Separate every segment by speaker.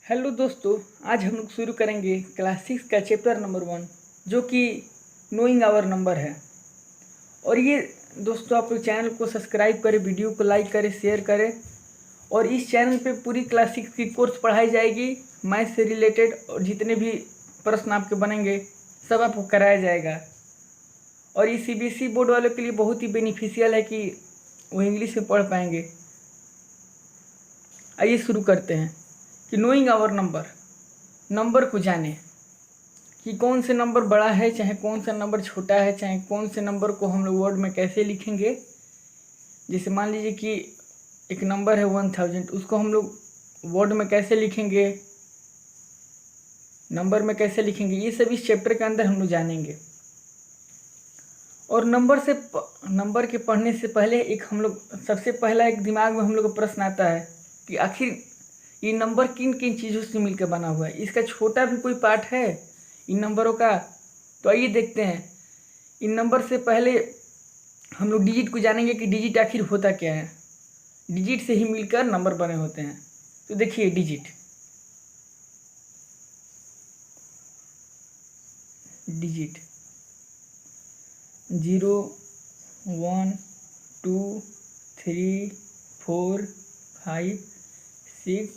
Speaker 1: Hello दोस्तों, आज हम लोग शुरू करेंगे क्लास 6 का चैप्टर नंबर 1 जो कि नोइंग आवर नंबर है। और ये दोस्तों आप लोग चैनल को सब्सक्राइब करें, वीडियो को लाइक करें, शेयर करें। और इस चैनल पे पूरी क्लास 6 की कोर्स पढ़ाई जाएगी, मैथ से रिलेटेड, और जितने भी प्रश्न आपके बनेंगे सब आपको कराया जाएगा। और ये सीबीएसई बोर्ड वालों के लिए बहुत ही बेनिफिशियल है कि वो इंग्लिश में पढ़ पाएंगे। आइए शुरू करते हैं कि नोइंग आवर नंबर को जाने कि कौन से नंबर बड़ा है, चाहे कौन सा नंबर छोटा है, चाहे कौन से नंबर को हम लोग वर्ड में कैसे लिखेंगे। जैसे मान लीजिए कि एक नंबर है 1000, उसको हम लोग वर्ड में कैसे लिखेंगे, नंबर में कैसे लिखेंगे, ये सब इस चैप्टर के अंदर हम लोग जानेंगे। और नंबर के पढ़ने से पहले एक हम लोग सबसे पहला एक दिमाग में हम लोग को प्रश्न आता है कि आखिर ये नंबर किन किन चीज़ों से मिलकर बना हुआ है। इसका छोटा भी कोई पार्ट है इन नंबरों का? तो आइए देखते हैं। इन नंबर से पहले हम लोग डिजिट को जानेंगे कि डिजिट आखिर होता क्या है। डिजिट से ही मिलकर नंबर बने होते हैं। तो देखिए डिजिट 0 1 2 3 4 5 6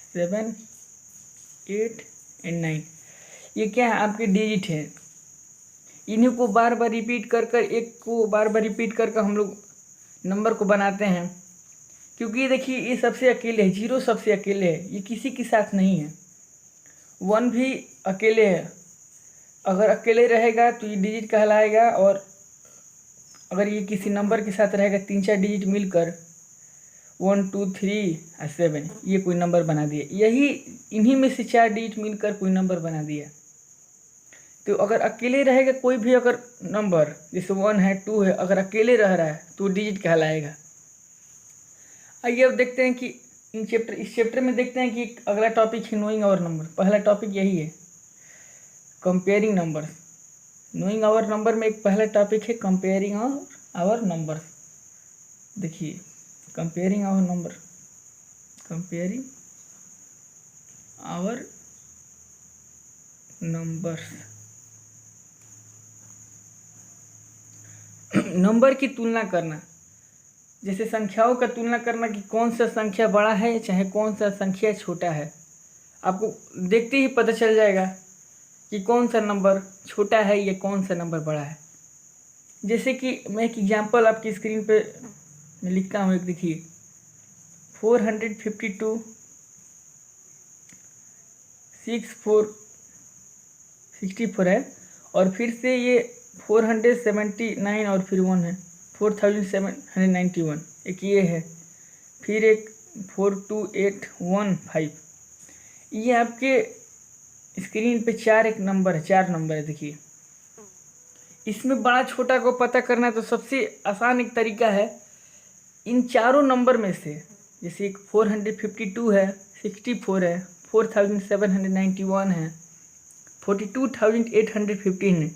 Speaker 1: 7 8 एंड 9, ये क्या है? आपके डिजिट है। इन्हीं को बार बार रिपीट कर कर, एक को बार बार रिपीट कर कर हम लोग नंबर को बनाते हैं। क्योंकि देखिए ये सबसे अकेले है, 0 सबसे अकेले है, ये किसी के साथ नहीं है। 1 भी अकेले है, अगर अकेले रहेगा तो ये डिजिट कहलाएगा। और अगर ये किसी नंबर के साथ रहेगा, 3-4 डिजिट मिलकर 1 2 3 और 7, ये कोई नंबर बना दिया। यही इन्हीं में से 4 डिजिट मिलकर कोई नंबर बना दिया। तो अगर अकेले रहेगा कोई भी अगर नंबर, जैसे 1 है 2 है, अगर अकेले रह रहा है तो डिजिट कहलाएगा। आइए अब देखते हैं कि इस चैप्टर में देखते हैं कि अगला टॉपिक है नोइंग आवर नंबर। पहला टॉपिक यही है, comparing number. Knowing our number में एक पहला टॉपिक है कंपेयरिंग आवर नंबर। देखिए कंपेयरिंग आवर नंबर नंबर की तुलना करना, जैसे संख्याओं का तुलना करना कि कौन सा संख्या बड़ा है चाहे कौन सा संख्या छोटा है। आपको देखते ही पता चल जाएगा कि कौन सा नंबर छोटा है या कौन सा नंबर बड़ा है। जैसे कि मैं एक एग्जांपल आपकी स्क्रीन पे मैं लिखता हूँ। एक देखिए 452 64 है, और फिर से ये 479 और फिर 1 है 4791, एक ये है, फिर एक 42815। ये आपके स्क्रीन पे 4 एक नंबर है, 4 नंबर है। देखिए इसमें बड़ा छोटा को पता करना है तो सबसे आसान एक तरीका है, इन चारों नंबर में से, जैसे एक 452 है, 64 है, 4791 है, 42815 है,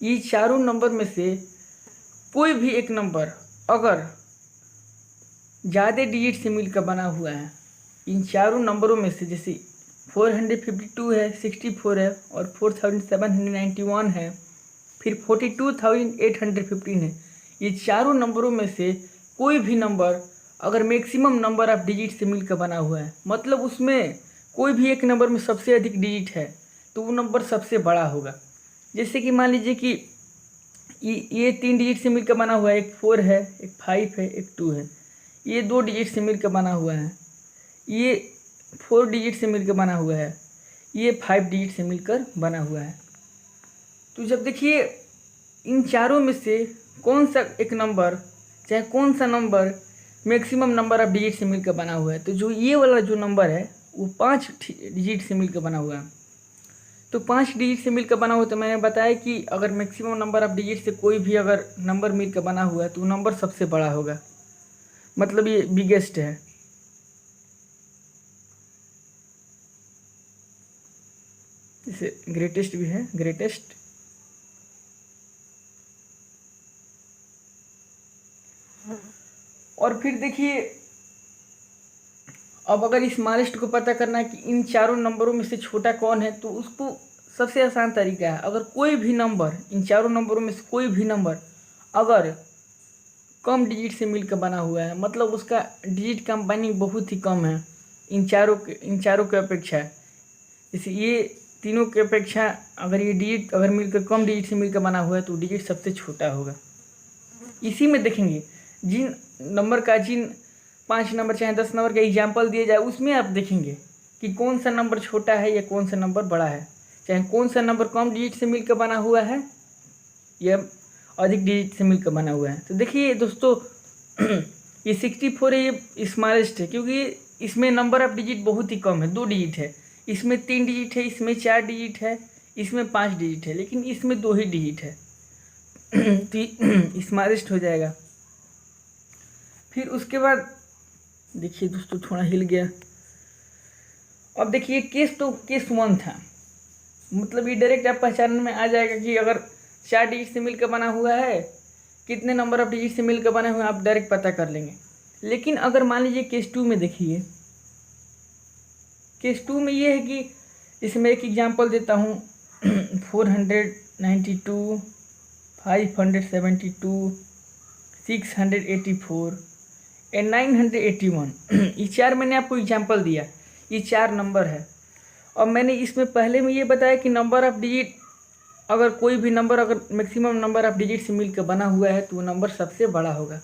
Speaker 1: ये चारों नंबर में से कोई भी एक नंबर अगर ज़्यादा डिजिट से मिलकर बना हुआ है, इन चारों नंबरों में से, जैसे 452 है, 64 है और 4791 है, फिर 42815 है, ये चारों नंबरों में से कोई भी नंबर अगर मैक्सिमम नंबर ऑफ डिजिट से मिलकर बना हुआ है, मतलब उसमें कोई भी एक नंबर में सबसे अधिक डिजिट है, तो वो नंबर सबसे बड़ा होगा। जैसे कि मान लीजिए कि ये 3 डिजिट से मिलकर बना हुआ है, एक 4 है, एक 5 है, एक 2 है। ये 2 डिजिट से मिलकर बना हुआ है, ये 4 डिजिट से मिलकर बना हुआ है, ये 5 डिजिट से मिलकर बना हुआ है। तो जब देखिए इन चारों में से कौन सा एक नंबर, चाहे कौन सा number maximum number of digit से मिलकर बना हुआ है, तो जो ये वाला जो नंबर है वो 5 डिजिट से मिलकर बना हुआ है। तो 5 डिजिट से मिलकर बना हुआ, तो मैंने बताया कि अगर मैक्सिमम नंबर ऑफ डिजिट से कोई भी अगर नंबर मिलकर बना हुआ है तो वो नंबर सबसे बड़ा होगा, मतलब ये बिगेस्ट है। जैसे ग्रेटेस्ट भी है, ग्रेटेस्ट। और फिर देखिए अब अगर स्मॉलेस्ट को पता करना है कि इन चारों नंबरों में से छोटा कौन है, तो उसको सबसे आसान तरीका है, अगर कोई भी नंबर इन चारों नंबरों में से कोई भी नंबर अगर कम डिजिट से मिलकर बना हुआ है, मतलब उसका डिजिट कंबाइनिंग बहुत ही कम है इन चारों के अपेक्षा, जैसे ये तीनों के अपेक्षा अगर ये डिजिट अगर मिलकर कम डिजिट से मिलकर बना हुआ है तो डिजिट सबसे छोटा होगा। इसी में देखेंगे जिन 5 नंबर चाहे 10 नंबर का एग्जाम्पल दिया जाए, उसमें आप देखेंगे कि कौन सा नंबर छोटा है या कौन सा नंबर बड़ा है, चाहे कौन सा नंबर कम डिजिट से मिलकर बना हुआ है या अधिक डिजिट से मिलकर बना हुआ है। तो देखिए दोस्तों ये 64 है, ये स्मॉलेस्ट है क्योंकि इसमें नंबर ऑफ डिजिट बहुत ही कम है, 2 डिजिट है। इसमें 3 डिजिट है, इसमें 4 डिजिट है, इसमें 5 डिजिट है, लेकिन इसमें 2 ही डिजिट है तो स्मॉलेस्ट हो जाएगा। फिर उसके बाद देखिए दोस्तों थोड़ा हिल गया। अब देखिए केस 1 था, मतलब ये डायरेक्ट आप पहचानने में आ जाएगा कि अगर 4 डिजिट से मिलकर बना हुआ है, कितने नंबर ऑफ डिजिट से मिलकर बने हुए हैं आप डायरेक्ट पता कर लेंगे। लेकिन अगर मान लीजिए केस 2 में देखिए, केस 2 में ये है कि इसमें एक एग्जांपल देता हूँ 492, 572, 684 एंड 981 ये 4 मैंने आपको एग्जांपल दिया, ये 4 नंबर है। और मैंने इसमें पहले में ये बताया कि नंबर ऑफ डिजिट अगर कोई भी नंबर अगर मैक्सिमम नंबर ऑफ डिजिट से मिलकर बना हुआ है तो वो नंबर सबसे बड़ा होगा।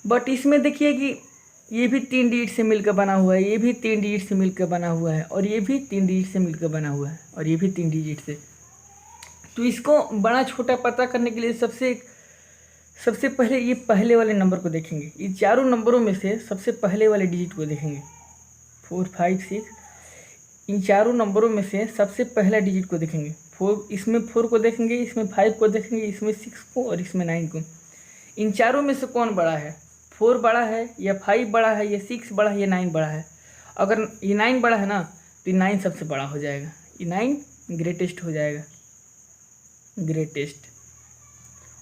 Speaker 1: बट इसमें देखिए कि ये भी 3 डिजिट से मिलकर बना हुआ है, ये भी 3 डिजिट से मिलकर बना हुआ है, और ये भी 3 डिजिट से मिलकर बना हुआ है, और ये भी 3 डिजिट से। तो इसको बड़ा छोटा पता करने के लिए सबसे पहले ये पहले वाले नंबर को देखेंगे। ये चारों नंबरों में से सबसे पहले वाले डिजिट को देखेंगे, 4, 5, 6। इन चारों नंबरों में से सबसे पहला डिजिट को देखेंगे। 4, इसमें 4 को देखेंगे, इसमें 5 को देखेंगे, इसमें 6 को और इसमें 9 को। इन चारों में से कौन बड़ा है, 4 बड़ा है या 5 बड़ा है या 6 बड़ा है या 9 बड़ा है? अगर ये 9 बड़ा है ना तो ये 9 सबसे बड़ा हो जाएगा, ये 9 ग्रेटेस्ट हो जाएगा, ग्रेटेस्ट।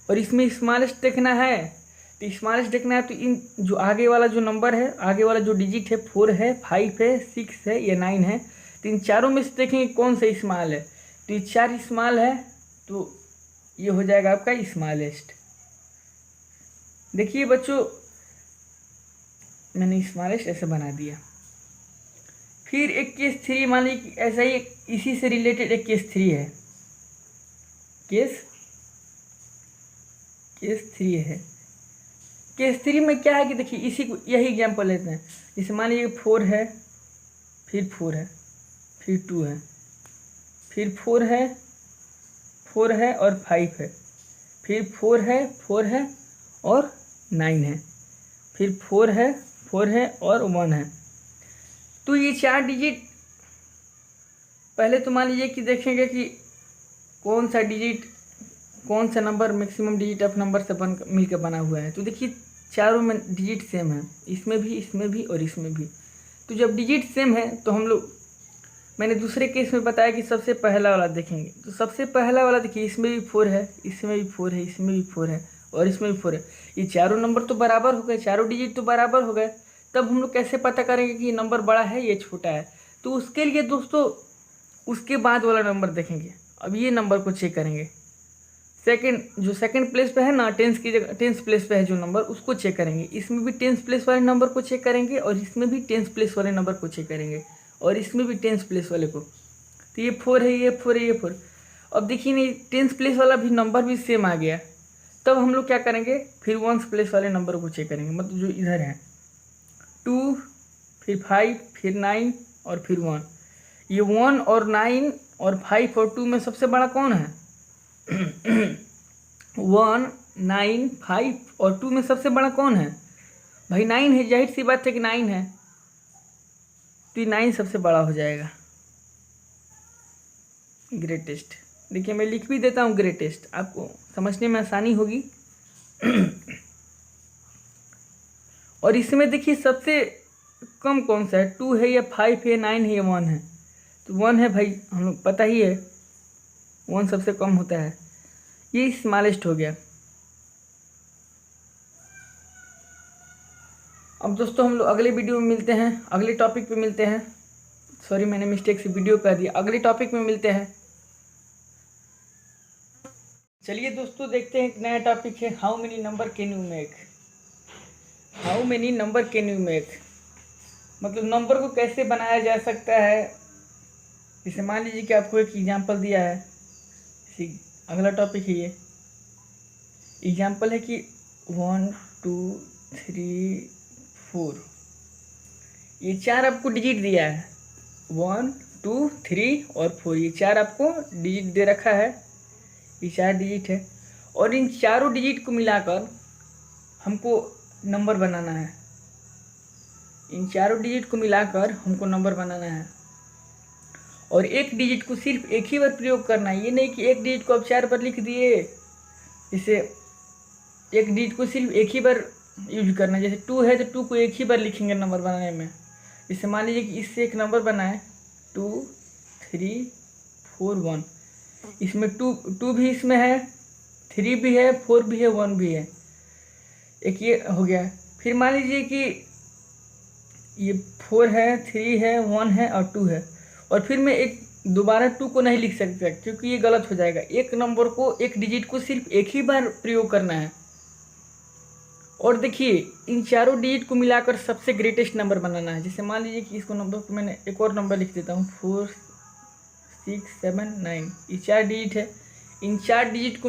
Speaker 1: और इसमें स्मॉलेस्ट देखना है, तो स्मॉलेस्ट देखना है तो इन जो आगे वाला जो नंबर है, आगे वाला जो डिजिट है 4 है, 5 है, 6 है या 9 है, तो इन चारों में से देखेंगे कौन सा स्मॉल है। तो ये 4 स्मॉल है तो ये हो जाएगा आपका स्मॉलेस्ट। देखिए बच्चों मैंने स्मॉलेस्ट ऐसे बना दिया। फिर एक केस 3 मान लीजिए ऐसा ही इसी से रिलेटेड एक केस 3 है, केस 3 है। केस 3 में क्या है कि देखिए इसी को यही एग्जांपल लेते हैं। जैसे मान लीजिए 4 है, फिर 4 है, फिर 2 है, फिर 4 है, 4 है और 5 है, फिर 4 है, 4 है और 9 है, फिर 4 है, 4 है और 1 है। तो ये 4 डिजिट पहले तो मान लीजिए कि देखेंगे कि कौन सा number maximum digit of number से मिलकर बना हुआ है। तो देखिए चारों में डिजिट सेम है, इसमें भी और इसमें भी। तो जब डिजिट सेम है तो हम लोग, मैंने दूसरे केस में बताया कि सबसे पहला वाला देखेंगे। तो सबसे पहला वाला देखिए इसमें भी 4 है, इसमें भी 4 है, इसमें भी 4 है और इसमें भी 4 है। ये चारों नंबर तो बराबर हो गए, चारों डिजिट तो बराबर हो गए। तब हम लोग कैसे पता करेंगे कि ये नंबर बड़ा है ये छोटा है? तो उसके लिए दोस्तों उसके बाद वाला नंबर देखेंगे। अब ये नंबर को चेक करेंगे, सेकंड प्लेस पे है ना, 10th प्लेस पे है जो नंबर, उसको चेक करेंगे। इसमें भी 10th प्लेस वाले नंबर को चेक करेंगे और इसमें भी 10th प्लेस वाले नंबर को चेक करेंगे और इसमें भी 10th प्लेस वाले को। तो ये 4 है, ये 4 है, ये 4। अब देखिए नहीं 10th प्लेस वाला भी नंबर भी सेम आ गया। तब हम लोग क्या करेंगे, फिर 1st प्लेस वाले नंबर को चेक करेंगे, मतलब जो इधर है 2, फिर 5, फिर 9 और फिर 1। ये 1 और 9 और 5 और 2 में सबसे बड़ा कौन है? 1, 9, 5 और 2 में सबसे बड़ा कौन है? भाई 9 है, जाहिर सी बात है कि 9 है, तो 9 सबसे बड़ा हो जाएगा, ग्रेटेस्ट। देखिए मैं लिख भी देता हूँ ग्रेटेस्ट, आपको समझने में आसानी होगी। और इसमें देखिए सबसे कम कौन सा है, 2 है या 5 है, 9 है या 1 है? तो 1 है भाई, हम लोग पता ही है 1 सबसे कम होता है, ये स्मॉलेस्ट हो गया। अब दोस्तों हम लोग अगले वीडियो में मिलते हैं, अगले टॉपिक पे मिलते हैं। सॉरी, मैंने मिस्टेक से वीडियो कर दिया। अगले टॉपिक में मिलते हैं। चलिए दोस्तों, देखते हैं एक नया टॉपिक है, how many number can you make. How many number can you make मतलब नंबर को कैसे बनाया जा सकता है। जैसे मान लीजिए कि आपको एक एग्जांपल दिया है, अगला टॉपिक है ये। एग्जांपल है कि 1 2 3 4, ये 4 आपको डिजिट दिया है। 1 2 3 और 4, ये 4 आपको डिजिट दे रखा है। ये 4 डिजिट है और इन चारों डिजिट को मिलाकर हमको नंबर बनाना है। इन चारों डिजिट को मिलाकर हमको नंबर बनाना है और एक डिजिट को सिर्फ एक ही बार प्रयोग करना है। ये नहीं कि एक डिजिट को आप 4 बार लिख दिए। जैसे एक डिजिट को सिर्फ एक ही बार यूज करना है। जैसे 2 है तो 2 को एक ही बार लिखेंगे नंबर बनाने में। जैसे मान लीजिए कि इससे एक नंबर बनाए 2 3 4 1, इसमें 2 भी इसमें है, 3 भी है, 4 भी है, 1 भी है। एक ये हो गया। फिर मान लीजिए कि ये 4 है, 3 है, 1 है और 2 है, और फिर मैं एक दोबारा 2 को नहीं लिख सकता क्योंकि ये गलत हो जाएगा। एक नंबर को, एक डिजिट को सिर्फ एक ही बार प्रयोग करना है। और देखिए, इन चारों डिजिट को मिलाकर सबसे ग्रेटेस्ट नंबर बनाना है। जैसे मान लीजिए कि इसको नंबर को मैंने एक और नंबर लिख देता हूँ, 4 6 7 9, ये 4 डिजिट है। इन 4 डिजिट को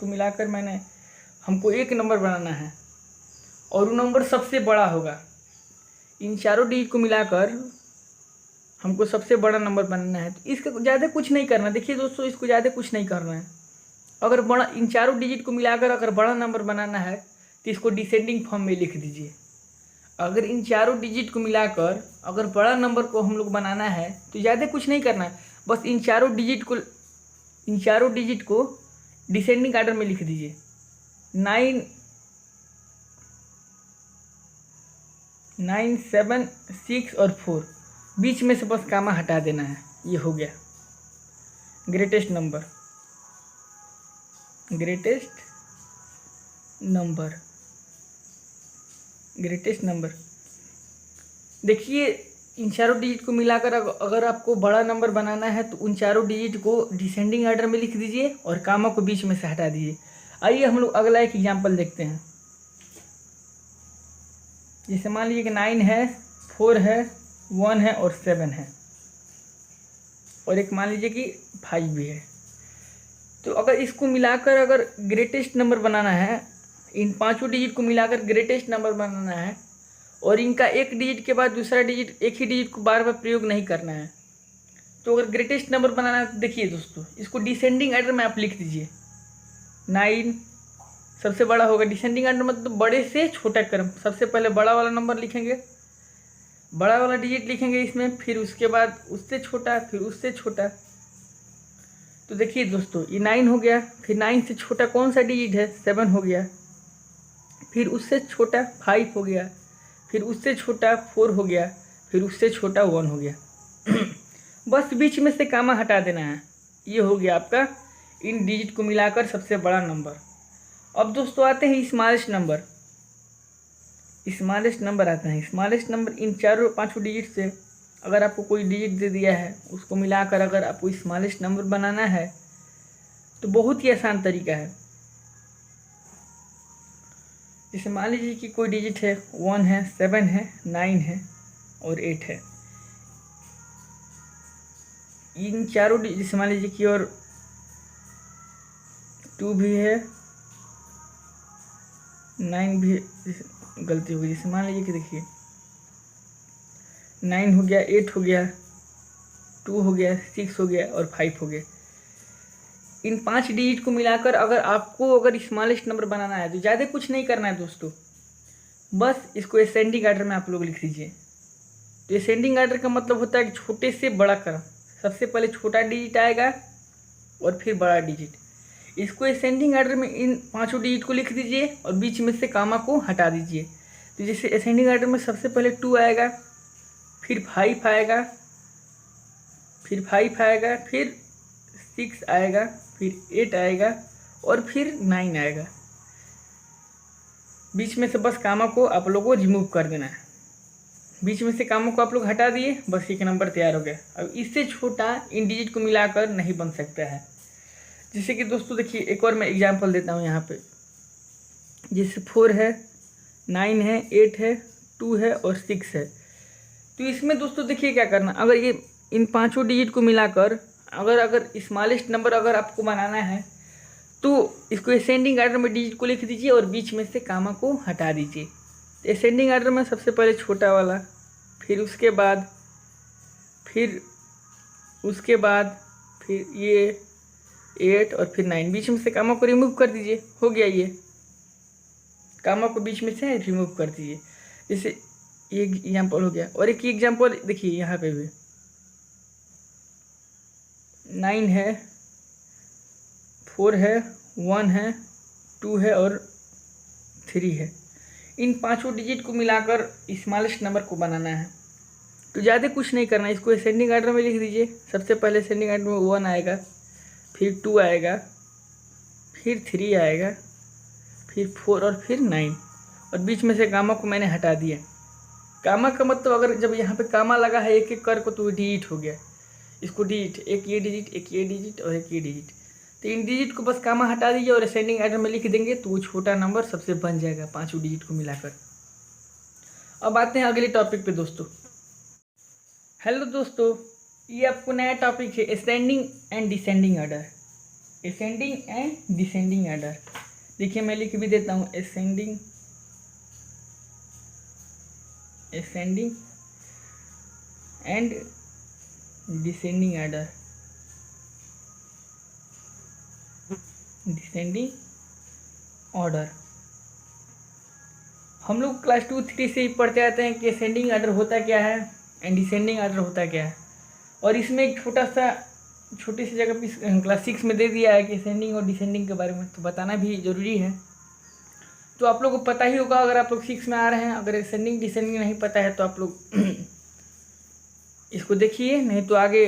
Speaker 1: मिलाकर मैंने हमको एक नंबर बनाना है और वो नंबर सबसे बड़ा होगा। इन चारों डिजिट को मिलाकर हमको सबसे बड़ा नंबर बनाना है। तो इसका ज़्यादा कुछ नहीं करना। देखिए दोस्तों, इसको ज़्यादा कुछ नहीं करना है। अगर बड़ा, इन चारों डिजिट को मिलाकर अगर बड़ा नंबर बनाना है तो इसको डिसेंडिंग फॉर्म में लिख दीजिए। अगर इन चारों डिजिट को मिलाकर अगर बड़ा नंबर को हम लोग बनाना है तो ज़्यादा कुछ नहीं करना है। बस इन चारों डिजिट को डिसेंडिंग आर्डर में लिख दीजिए। 9 7 6 और 4, बीच में से बस कामा हटा देना है। ये हो गया ग्रेटेस्ट नंबर। देखिए, इन चारों डिजिट को मिलाकर अगर आपको बड़ा नंबर बनाना है तो उन चारों डिजिट को डिसेंडिंग आर्डर में लिख दीजिए और कामा को बीच में से हटा दीजिए। आइए हम लोग अगला एक एग्जांपल देखते हैं। जैसे मान लीजिए कि 9 है, 4 है, 1 है और 7 है, और एक मान लीजिए कि 5 भी है। तो अगर इसको मिलाकर अगर ग्रेटेस्ट नंबर बनाना है, इन पांचों डिजिट को मिलाकर ग्रेटेस्ट नंबर बनाना है और इनका एक डिजिट के बाद दूसरा डिजिट, एक ही डिजिट को बार बार प्रयोग नहीं करना है। तो अगर ग्रेटेस्ट नंबर बनाना है तो देखिए दोस्तों, इसको डिसेंडिंग आर्डर में आप लिख दीजिए। 9 सबसे बड़ा होगा। डिसेंडिंग आर्डर मतलब बड़े से छोटा क्रम। सबसे पहले बड़ा वाला नंबर लिखेंगे, बड़ा वाला डिजिट लिखेंगे इसमें, फिर उसके बाद उससे छोटा, फिर उससे छोटा। तो देखिए दोस्तों, ये 9 हो गया। फिर 9 से छोटा कौन सा डिजिट है? 7 हो गया। फिर उससे छोटा 5 हो गया। फिर उससे छोटा 4 हो गया। फिर उससे छोटा 1 हो गया। बस बीच में से कामा हटा देना है। ये हो गया आपका इन डिजिट को मिलाकर सबसे बड़ा नंबर। अब दोस्तों आते हैं स्मॉलेस्ट नंबर आते हैं। स्मॉलेस्ट नंबर इन चारों पांचों डिजिट से अगर आपको कोई डिजिट दे दिया है, उसको मिलाकर अगर आपको स्मॉलेस्ट नंबर बनाना है तो बहुत ही आसान तरीका है। जैसे मान लीजिए कि कोई डिजिट है, 1 है, 7 है, 9 है और 8 है। इन चारों डिजिट, जैसे मान लीजिए कि और 2 भी है, 9 भी, गलती हो गई। जैसे मान लीजिए कि देखिए 9 हो गया, 8 हो गया, 2 हो गया, 6 हो गया और 5 हो गया। इन 5 डिजिट को मिलाकर अगर स्मॉलेस्ट नंबर बनाना है तो ज़्यादा कुछ नहीं करना है दोस्तों। बस इसको असेंडिंग आर्डर में आप लोग लिख दीजिए। तो असेंडिंग आर्डर का मतलब होता है कि छोटे से बड़ा क्रम। सबसे पहले छोटा डिजिट आएगा और फिर बड़ा डिजिट। इसको असेंडिंग आर्डर में इन पांचों डिजिट को लिख दीजिए और बीच में से कामा को हटा दीजिए। तो जैसे असेंडिंग आर्डर में सबसे पहले 2 आएगा, फिर 5 आएगा, फिर 5 आएगा, फिर 6 आएगा, फिर 8 आएगा और फिर 9 आएगा। बीच में से बस कामा को आप लोगों को रिमूव कर देना है। बीच में से कामा को आप लोग हटा दिए, बस एक नंबर तैयार हो गया। अब इससे छोटा इन डिजिट को मिलाकर नहीं बन सकता है। जैसे कि दोस्तों देखिए, एक और मैं एग्जांपल देता हूँ यहाँ पे। जैसे 4 है, 9 है, 8 है, 2 है और 6 है। तो इसमें दोस्तों देखिए क्या करना, अगर ये इन पांचों डिजिट को मिलाकर अगर स्मॉलेस्ट नंबर अगर आपको बनाना है तो इसको असेंडिंग आर्डर में डिजिट को लिख दीजिए और बीच में से कामा को हटा दीजिए। असेंडिंग आर्डर में सबसे पहले छोटा वाला, फिर उसके बाद फिर ये 8 और फिर 9, बीच में से कामा को रिमूव कर दीजिए। हो गया, ये कामा को बीच में से रिमूव कर दीजिए। जैसे ये एग्जाम्पल हो गया। और एक एग्जाम्पल देखिए, यहाँ पे भी 9 है, 4 है, 1 है, 2 है और 3 है। इन पांचों डिजिट को मिलाकर स्मॉलेस्ट नंबर को बनाना है। तो ज़्यादा कुछ नहीं करना, इसको असेंडिंग आर्डर में लिख दीजिए। सबसे पहले असेंडिंग आर्डर में 1 आएगा, फिर 2 आएगा, फिर 3 आएगा, फिर 4 और फिर 9, और बीच में से कामा को मैंने हटा दिया। कामा का मतलब अगर जब यहाँ पे कामा लगा है एक एक कर को तो डिजिट हो गया। इसको डिजिट, एक ये डिजिट, एक ये डिजिट और एक ये डिजिट। तो इन डिजिट को बस कामा हटा दीजिए और असेंडिंग आर्डर में लिख देंगे तो वो छोटा नंबर सबसे बन जाएगा पांचों डिजिट को मिलाकर। अब आते हैं अगले टॉपिक पे दोस्तों। हेलो दोस्तों, ये आपको नया टॉपिक है, ascending and descending order. Ascending and descending order. देखिए मैं लिख भी देता हूँ, ascending and descending order. Descending order हम लोग क्लास 2, 3 से ही पढ़ते आते हैं कि असेंडिंग आर्डर होता क्या है एंड डिसेंडिंग आर्डर होता क्या है। और इसमें एक छोटी सी जगह पे क्लास 6 में दे दिया है कि असेंडिंग और डिसेंडिंग के बारे में, तो बताना भी ज़रूरी है। तो आप लोगों को पता ही होगा अगर आप लोग 6 में आ रहे हैं। अगर असेंडिंग डिसेंडिंग नहीं पता है तो आप लोग इसको देखिए, नहीं तो आगे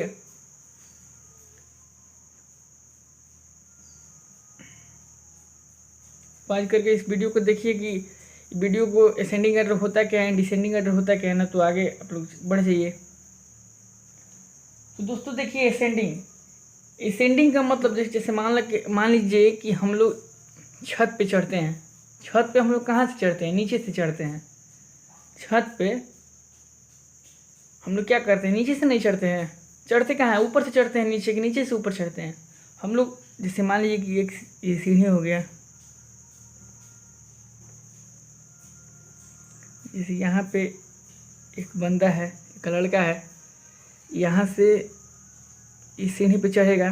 Speaker 1: पॉज करके इस वीडियो को देखिए कि वीडियो को असेंडिंग आर्डर होता क्या है, डिसेंडिंग आर्डर होता क्या है ना, तो आगे आप लोग बढ़ जाइए। तो दोस्तों देखिए, असेंडिंग का मतलब जैसे मान लीजिए कि हम लोग छत पे चढ़ते हैं। छत पे हम लोग कहाँ से चढ़ते हैं? नीचे से चढ़ते हैं। छत पे हम लोग क्या करते हैं? नीचे से नहीं चढ़ते हैं। चढ़ते कहाँ हैं? ऊपर से चढ़ते हैं, नीचे से ऊपर चढ़ते हैं हम लोग। जैसे मान लीजिए कि एक ये सीढ़ी हो गया, जैसे यहाँ पे एक बंदा है, एक लड़का है, यहाँ से इस सीढ़ी पे चढ़ेगा,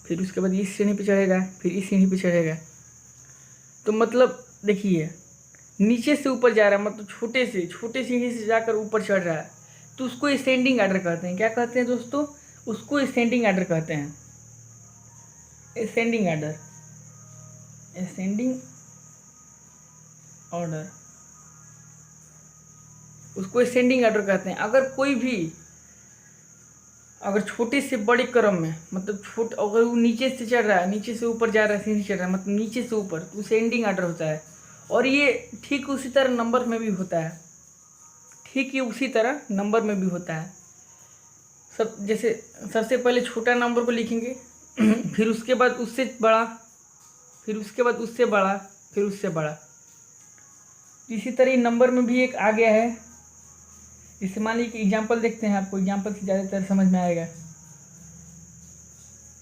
Speaker 1: फिर उसके बाद इस सीढ़ी पे चढ़ेगा, फिर इस सीढ़ी पे चढ़ेगा। तो मतलब देखिए, नीचे से ऊपर जा रहा है, मतलब छोटे सीढ़ी से जाकर ऊपर चढ़ रहा है, तो उसको असेंडिंग आर्डर कहते हैं। क्या कहते हैं दोस्तों? उसको असेंडिंग आर्डर कहते हैं। असेंडिंग आर्डर, असेंडिंग ऑर्डर, उसको असेंडिंग आर्डर कहते हैं। अगर छोटे से बड़े क्रम में, मतलब अगर वो नीचे से चढ़ रहा है, नीचे से ऊपर जा रहा है, सीढ़ी चढ़ रहा है, मतलब नीचे से ऊपर, तो असेंडिंग आर्डर होता है। और ये ठीक उसी तरह नंबर में भी होता है। जैसे सबसे पहले छोटा नंबर को लिखेंगे, फिर उसके बाद उससे बड़ा, फिर उसके बाद उससे बड़ा, फिर उससे बड़ा। इसी तरह नंबर में भी एक आ गया है। जैसे मान लीजिए कि एग्जाम्पल देखते हैं, आपको एग्जाम्पल से ज़्यादातर समझ में आएगा।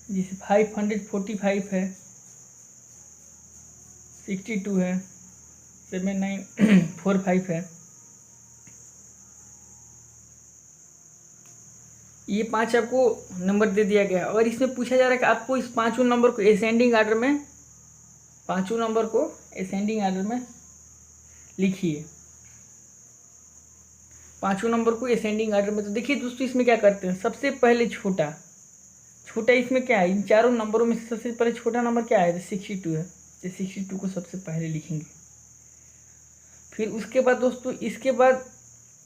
Speaker 1: जैसे 545 है, 62 है, 7945 है। ये 5 आपको नंबर दे दिया गया। और इसमें पूछा जा रहा है कि आपको इस पांचों नंबर को असेंडिंग आर्डर में लिखिए। पांचों नंबर को असेंडिंग आर्डर में। तो देखिए दोस्तों, इसमें क्या करते हैं, सबसे पहले छोटा इसमें क्या है, इन चारों नंबरों में से सबसे पहले छोटा नंबर क्या है? 62 है, तो 62 को सबसे पहले लिखेंगे। फिर उसके बाद दोस्तों, इसके बाद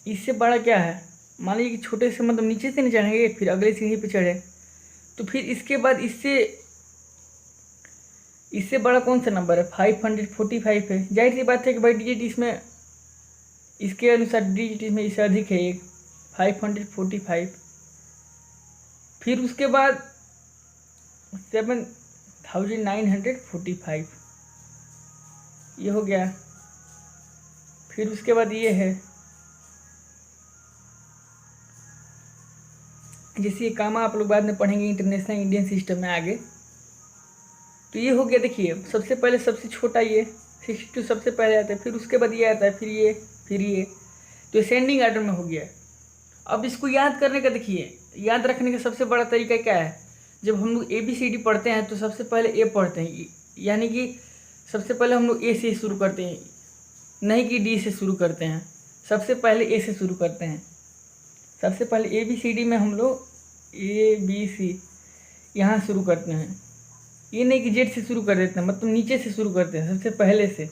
Speaker 1: इससे बड़ा क्या है, मान लीजिए कि छोटे से मतलब नीचे से नहीं चढ़ेंगे, फिर अगले सीढ़ी पे चढ़े, तो फिर इसके बाद इससे बड़ा कौन सा नंबर है? 545 है। जाहिर सी बात है कि भाई डिजिट इसमें, इसके अनुसार डिजिट इसमें इससे अधिक है एक, 545। फिर उसके बाद 7945 ये हो गया। फिर उसके बाद ये है, जैसे ये कामा आप लोग बाद में पढ़ेंगे इंटरनेशनल इंडियन सिस्टम में आगे। तो ये हो गया। देखिए सबसे पहले सबसे छोटा ये 62 सबसे पहले आता है, फिर उसके बाद ये आता है, फिर ये, फिर ये। तो असेंडिंग ऑर्डर में हो गया। अब इसको याद करने का, देखिए याद रखने का सबसे बड़ा तरीका क्या है? जब हम लोग ABCD पढ़ते हैं तो सबसे पहले ए पढ़ते हैं, यानी कि सबसे पहले हम लोग ए से शुरू करते हैं, नहीं कि डी से शुरू करते हैं। सबसे पहले ए से शुरू करते हैं। सबसे पहले ABCD में हम लोग ABC यहाँ शुरू करते हैं। ये नहीं कि जेड से शुरू कर देते हैं, मतलब नीचे से शुरू करते हैं सबसे पहले से।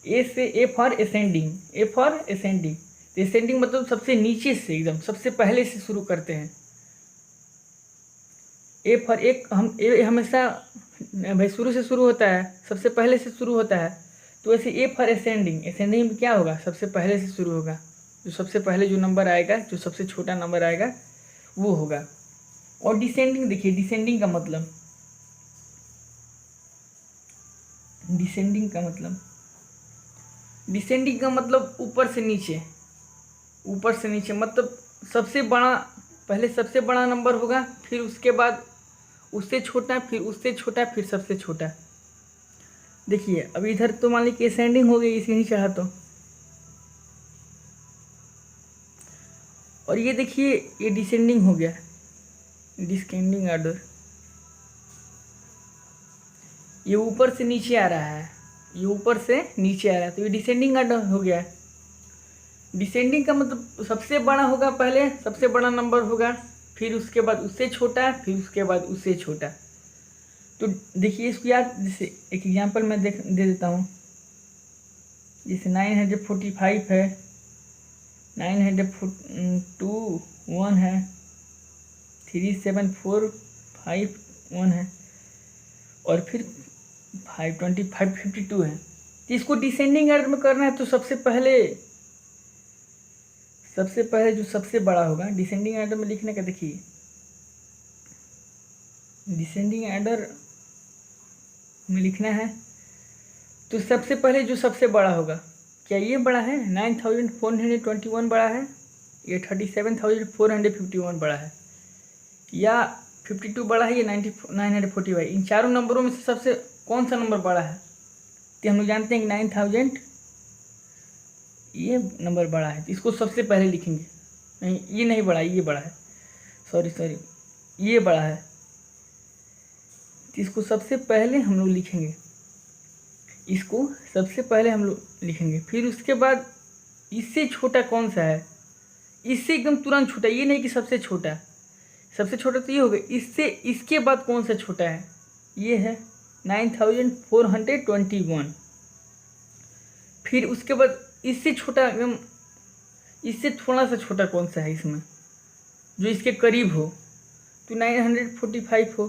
Speaker 1: ए से A for ascending, A for ascending. तो असेंडिंग मतलब सबसे नीचे से, एकदम सबसे पहले से शुरू करते हैं। ए फॉर एक, हम ए हमेशा भाई शुरू से शुरू होता है, सबसे पहले से शुरू होता है। तो ऐसे ए फॉर असेंडिंग, असेंडिंग में क्या होगा? सबसे पहले से शुरू होगा। जो सबसे पहले जो नंबर आएगा, जो सबसे छोटा नंबर आएगा वो होगा। और डिसेंडिंग, देखिए डिसेंडिंग का मतलब, डिसेंडिंग का मतलब ऊपर से नीचे, ऊपर से नीचे। मतलब सबसे बड़ा, पहले सबसे बड़ा नंबर होगा, फिर उसके बाद उससे छोटा, फिर उससे छोटा, फिर सबसे छोटा। देखिए अब इधर तो मान लीजिए असेंडिंग हो गई, इसे नहीं चढ़ा तो। और ये देखिए ये डिसेंडिंग हो गया, डिसेंडिंग ऑर्डर। ये ऊपर से नीचे आ रहा है, ये ऊपर से नीचे आ रहा है, तो ये डिसेंडिंग ऑर्डर हो गया। डिसेंडिंग का मतलब सबसे बड़ा होगा, पहले सबसे बड़ा नंबर होगा, फिर उसके बाद उससे छोटा, फिर उसके बाद उससे छोटा। तो देखिए इसको याद, जैसे एक एग्जांपल मैं दे देता हूँ। जैसे 945 है, 941 है, 3745 है, और फिर 552 है। तो इसको डिसेंडिंग ऑर्डर में करना है, तो सबसे पहले जो सबसे बड़ा होगा डिसेंडिंग ऑर्डर में लिखने का। देखिए डिसेंडिंग ऑर्डर में लिखना है तो सबसे पहले जो सबसे बड़ा होगा, क्या ये बड़ा है? 9421 बड़ा है, ये 37,451 बड़ा है, या 52 बड़ा है, या 945? इन चारों नंबरों में से सबसे कौन सा नंबर बड़ा है? तो हम लोग जानते हैं कि 9000 ये नंबर बड़ा है, तो इसको सबसे पहले लिखेंगे। नहीं ये नहीं बड़ा है, ये बड़ा है, सॉरी ये बड़ा है, तो इसको सबसे पहले हम लोग लिखेंगे, इसको सबसे पहले हम लोग लिखेंगे। फिर उसके बाद इससे छोटा कौन सा है? इससे एकदम तुरंत छोटा, ये नहीं कि सबसे छोटा। सबसे छोटा तो ये हो गया, इससे इसके बाद कौन सा छोटा है? ये है 9421। फिर उसके बाद इससे छोटा, एकदम इससे थोड़ा सा छोटा कौन सा है इसमें, जो इसके करीब हो? तो 945 हो,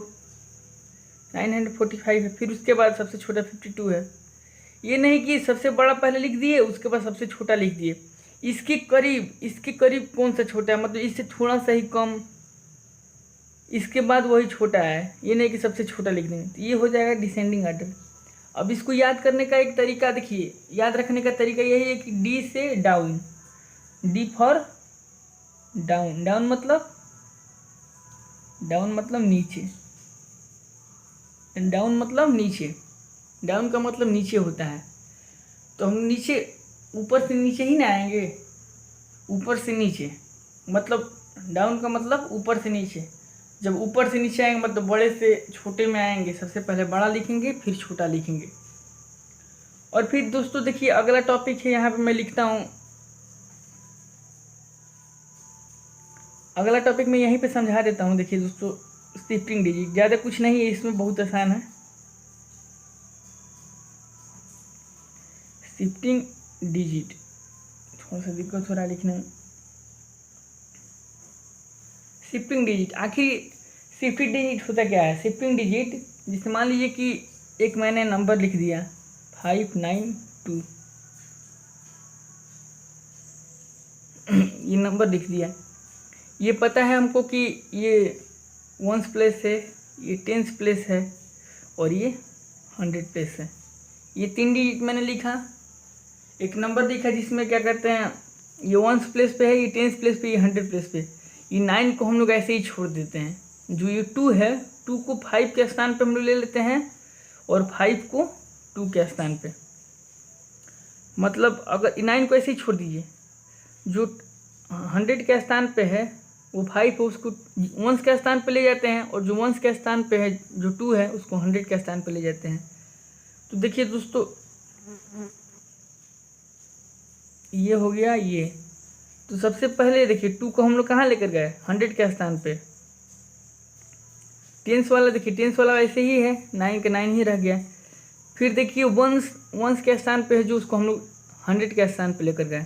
Speaker 1: 945 है। फिर उसके बाद सबसे छोटा 52 है। ये नहीं कि सबसे बड़ा पहले लिख दिए, उसके बाद सबसे छोटा लिख दिए। इसके करीब कौन सा छोटा है, मतलब इससे थोड़ा सा ही कम, इसके बाद वही छोटा है। ये नहीं कि सबसे छोटा लिख देंगे, तो ये हो जाएगा डिसेंडिंग ऑर्डर। अब इसको याद करने का एक तरीका, देखिए याद रखने का तरीका यही है कि डी से down, D for down, down मतलब नीचे, डाउन मतलब नीचे, डाउन का मतलब नीचे होता है। तो हम नीचे, ऊपर से नीचे ही ना आएंगे, ऊपर से नीचे, मतलब डाउन का मतलब ऊपर से नीचे। जब ऊपर से नीचे आएंगे मतलब बड़े से छोटे में आएंगे, सबसे पहले बड़ा लिखेंगे, फिर छोटा लिखेंगे। और फिर दोस्तों देखिए अगला टॉपिक है, यहाँ पे मैं लिखता हूँ, अगला टॉपिक मैं यहीं पे समझा देता हूँ। देखिए दोस्तों शिफ्टिंग डिजिट, ज़्यादा कुछ नहीं है इसमें, बहुत आसान है। शिफ्टिंग डिजिट थोड़ा सा दिक्कत हो रहा है लिखने में। शिफ्टिंग डिजिट, आखिर शिफ्टिंग डिजिट होता क्या है? शिफ्टिंग डिजिट, जिससे मान लीजिए कि एक मैंने नंबर लिख दिया 592 ये नंबर लिख दिया। ये पता है हमको कि ये 1s प्लेस है, ये 10s प्लेस है और ये 100 प्लेस है। ये 3 डिजिट मैंने लिखा, एक नंबर लिखा जिसमें क्या कहते हैं ये 1s प्लेस पे है, ये 10s प्लेस पे, ये 100 प्लेस पे। ये 9 को हम लोग ऐसे ही छोड़ देते हैं। जो ये 2 है, 2 को 5 के स्थान पे हम लोग ले लेते हैं और 5 को 2 के स्थान पे। मतलब अगर 9 को ऐसे ही छोड़ दीजिए, जो 100 के स्थान पे है वो 5 है, उसको 1s के स्थान पे ले जाते हैं, और जो 1s के स्थान पे है जो 2 है उसको 100 के स्थान पे ले जाते हैं। तो देखिए दोस्तों, ये हो गया ये। तो सबसे पहले देखिए 2 को हम लोग कहाँ लेकर गए? 100 के स्थान पे। 10s वाला देखिए 10s वाला ऐसे ही है, 9 का 9 ही रह गया। फिर देखिए 1s के स्थान पे है जो उसको हम लोग 100 के स्थान पे लेकर गए।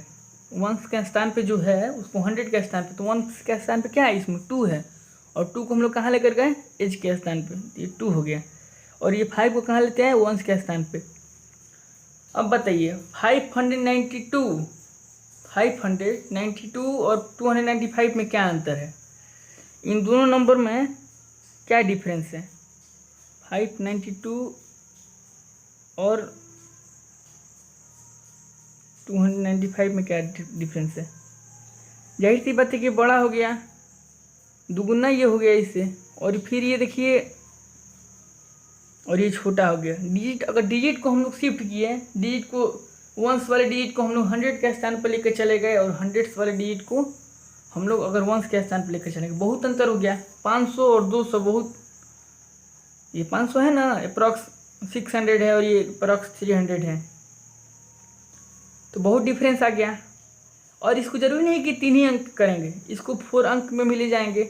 Speaker 1: 1s के स्थान पे जो है उसको 100 के स्थान पे, तो 1s के स्थान पे क्या है? इसमें 2 है, और 2 को हम लोग कहाँ लेकर गए? एज के स्थान पे, ये 2 हो गया। और ये 5 को कहाँ लेते हैं? 1s के स्थान पे। अब बताइए 592 और 295 में क्या अंतर है? इन दोनों नंबर में क्या डिफरेंस है? 592 और 295 में क्या डिफरेंस है? जाहिर सी बात है कि बड़ा हो गया, दुगुना ये हो गया इससे, और फिर ये देखिए और ये छोटा हो गया। डिजिट, अगर डिजिट को हम लोग शिफ्ट किए, डिजिट को 1s वाले डिजिट को हम लोग 100 के स्थान पर लेकर चले गए, और 100s वाले डिजिट को हम लोग अगर 1s के स्थान पर लेकर चले गए, बहुत अंतर हो गया। 500 और 200 बहुत, ये 500 है ना, अप्रॉक्स 600 है, और ये अप्रॉक्स 300 है, तो बहुत डिफरेंस आ गया। और इसको जरूरी नहीं कि 3 ही अंक करेंगे, इसको 4 अंक में भी ले जाएंगे।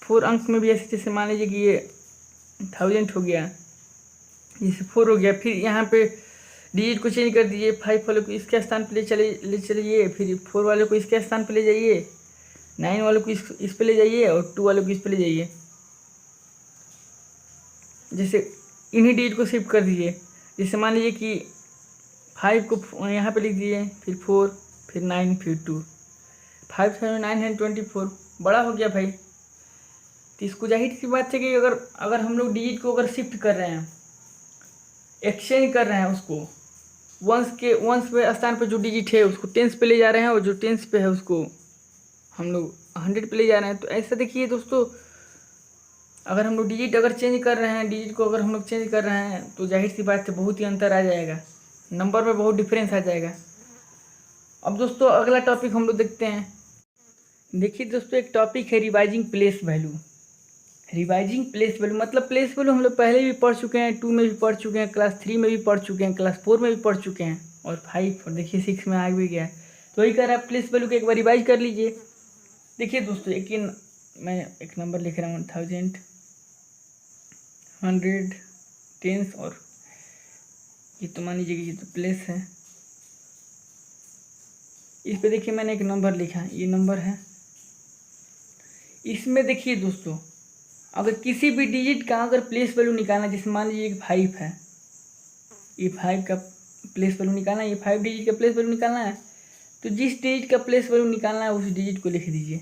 Speaker 1: 4 अंक में भी ऐसे, जैसे मान लीजिए कि ये 1000 हो गया, जैसे 4 हो गया। फिर यहाँ पे डिजिट को चेंज कर दीजिए, 5 वाले को इसके स्थान पे ले चलिए, फिर 4 वाले को इसके स्थान पे ले जाइए, 9 वाले को इस पे ले जाइए, और 2 वाले को इस पे ले जाइए। जैसे इन्हीं डिजिट को शिफ्ट कर दीजिए। जैसे मान लीजिए कि 5 को यहाँ पे लिख दीजिए, फिर 4, फिर 9, फिर 2, 5 7 9 है 24, बड़ा हो गया भाई। तो इसको जाहिर सी बात है कि अगर हम लोग डिजिट को अगर शिफ्ट कर रहे हैं, एक्सचेंज कर रहे हैं, उसको 1s पे स्थान पे जो डिजिट है उसको 10s पे ले जा रहे हैं, और जो 10s पे है उसको हम लोग 100 पे ले जा रहे हैं। तो ऐसा देखिए दोस्तों, अगर हम लोग डिजिट अगर चेंज कर रहे हैं, डिजिट को अगर हम लोग चेंज कर रहे हैं, तो जाहिर सी बात है बहुत ही अंतर आ जाएगा, नंबर में बहुत डिफरेंस आ जाएगा। अब दोस्तों अगला टॉपिक हम लोग देखते हैं। देखिए दोस्तों, एक टॉपिक है revising place value. Revising place value मतलब प्लेस वैल्यू हम लोग पहले भी पढ़ चुके हैं, 2 में भी पढ़ चुके हैं, क्लास 3 में भी पढ़ चुके हैं, क्लास 4 में भी पढ़ चुके हैं, और 5 और देखिए 6 में आ भी गया है। तो वही कह रहा है, प्लेस वैल्यू को एक बार रिवाइज कर लीजिए। देखिए दोस्तों, मैं एक नंबर लिख रहा हूँ 1000, 100, 10s, और ये तो मान लीजिए कि ये तो प्लेस है। इस पे देखिए मैंने एक नंबर लिखा है, ये नंबर है। इसमें देखिए दोस्तों, अगर किसी भी डिजिट का अगर प्लेस वैल्यू निकालना, जैसे मान लीजिए कि 5 है, ये 5 का प्लेस वैल्यू निकालना है, ये 5 डिजिट का प्लेस वैल्यू निकालना है, तो जिस डिजिट का प्लेस वैल्यू निकालना है उस डिजिट को लिख दीजिए,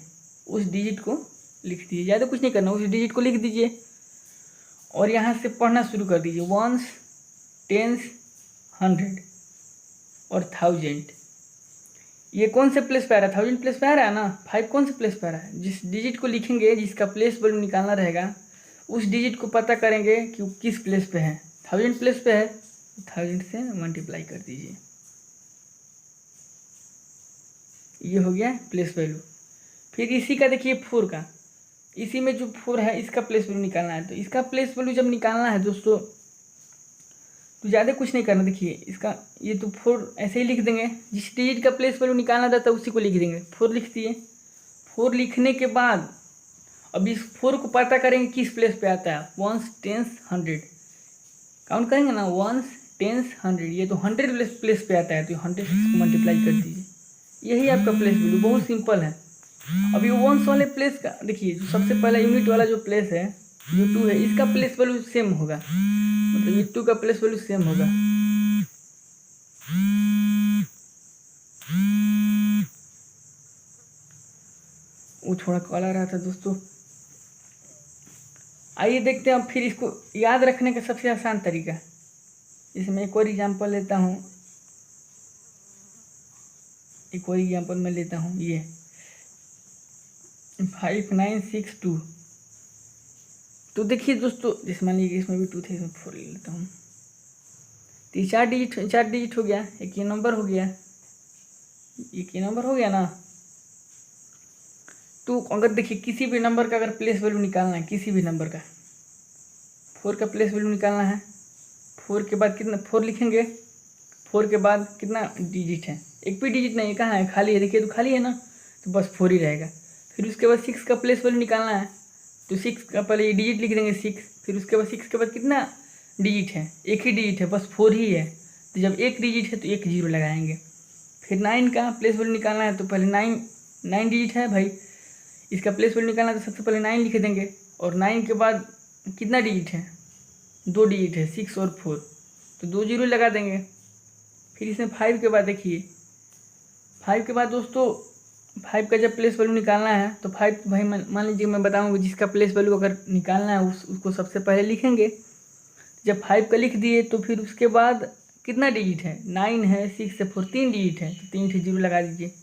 Speaker 1: ज़्यादा कुछ नहीं करना, उस डिजिट को लिख दीजिए, और यहाँ से पढ़ना शुरू कर दीजिए। 1s, 10s, 100 और 1000। ये कौन से प्लेस पे आ रहा है? 1000 प्लेस पे आ रहा है ना। 5 कौन से प्लेस पे आ रहा है? जिस डिजिट को लिखेंगे, जिसका प्लेस वैल्यू निकालना रहेगा, उस डिजिट को पता करेंगे कि वो किस प्लेस पे है। 1000 प्लेस पे है, 1000 से मल्टीप्लाई कर दीजिए, ये हो गया प्लेस वैल्यू। फिर इसी का देखिए 4 का, इसी में जो 4 है इसका प्लेस वैल्यू निकालना है। तो इसका प्लेस वैल्यू जब निकालना है दोस्तों, तो ज़्यादा कुछ नहीं करना। देखिए इसका ये तो 4 ऐसे ही लिख देंगे, जिस डिजिट का प्लेस वैल्यू निकालना रहता है उसी को लिख देंगे। 4 लिख दिए। 4 लिखने के बाद अब इस 4 को पता करेंगे किस प्लेस पे आता है। 1s, 10s, 100 काउंट करेंगे ना, 1s, 10s, 100, ये तो 100 प्लेस पे आता है, तो 100 को मल्टीप्लाई कर दीजिए, यही आपका प्लेस वैल्यू। बहुत सिंपल है। अभी 1s वाले प्लेस का देखिए, जो सबसे पहला यूनिट वाला जो प्लेस है, ये 2 है, इसका प्लेस वैल्यू सेम होगा, मतलब ये 2 का प्लेस वैल्यू सेम होगा। वो थोड़ा कॉल आ रहा था दोस्तों। आइए देखते हैं अब फिर इसको याद रखने का सबसे आसान तरीका। इसमें एक और एग्जांपल लेता हूँ, एक और एग्जांपल मैं लेता हूँ, ये 5962। तो देखिए दोस्तों, जैसे मान लीजिए इसमें भी 2 थे, इसमें 4 ले लेता हूँ। तो ये 4 डिजिट हो गया, एक ये नंबर हो गया, एक ये नंबर हो गया ना। तो अगर देखिए किसी भी नंबर का अगर प्लेस वैल्यू निकालना है, किसी भी नंबर का 4 का प्लेस वैल्यू निकालना है, 4 के बाद कितना 4 लिखेंगे, 4 के बाद कितना डिजिट है, एक भी डिजिट नहीं है, कहाँ है, खाली है, देखिए तो खाली है ना, तो बस 4 ही रहेगा। फिर उसके बाद 6 का प्लेस वैल्यू निकालना है, तो 6 का पहले ये डिजिट लिख देंगे 6, फिर उसके बाद 6 के बाद कितना डिजिट है, एक ही डिजिट है, बस 4 ही है, तो जब एक डिजिट है तो एक 0 लगाएंगे। फिर 9 का प्लेस वैल्यू निकालना है, तो पहले 9 डिजिट है भाई, इसका प्लेस वैल्यू निकालना है तो सबसे पहले 9 लिख देंगे, और 9 के बाद कितना डिजिट है, 2 डिजिट है, 6 और 4, तो 2 0 लगा देंगे। फिर इसमें 5 के बाद देखिए, 5 के बाद दोस्तों 5 का जब प्लेस वैल्यू निकालना है, तो 5 भाई मान लीजिए मैं बताऊंगा, जिसका प्लेस वैल्यू अगर निकालना है उसको सबसे पहले लिखेंगे। जब 5 का लिख दिए तो फिर उसके बाद कितना डिजिट है, 9 है, 6 है, 4 3 डिजिट है, तो 3 0 लगा दीजिए।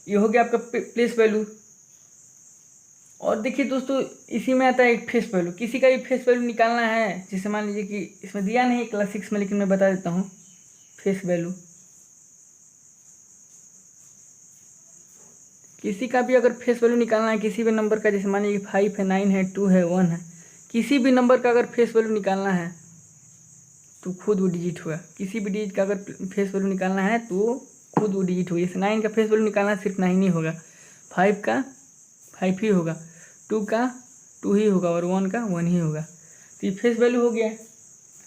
Speaker 1: ये हो गया आपका प्लेस वैल्यू। और देखिए दोस्तों, इसी में आता है एक फेस वैल्यू, किसी का भी फेस वैल्यू निकालना है, जैसे मान लीजिए कि इसमें दिया नहीं क्लास 6 में, लेकिन मैं बता देता हूँ फेस वैल्यू। किसी का भी अगर फेस वैल्यू निकालना है किसी भी नंबर का, जैसे मान लीजिए 5 है, 9 है, 2 है, 1 है, किसी भी नंबर का अगर फेस वैल्यू निकालना है तो खुद वो डिजिट होगा। किसी भी डिजिट का अगर फेस वैल्यू निकालना है तो खुद वो डिजिट होगा। जैसे 9 का फेस वैल्यू निकालना है, सिर्फ 9 ही होगा, 5 का 5 ही होगा, 2 का 2 ही होगा, और 1 का 1 ही होगा। तो ये फेस वैल्यू हो गया।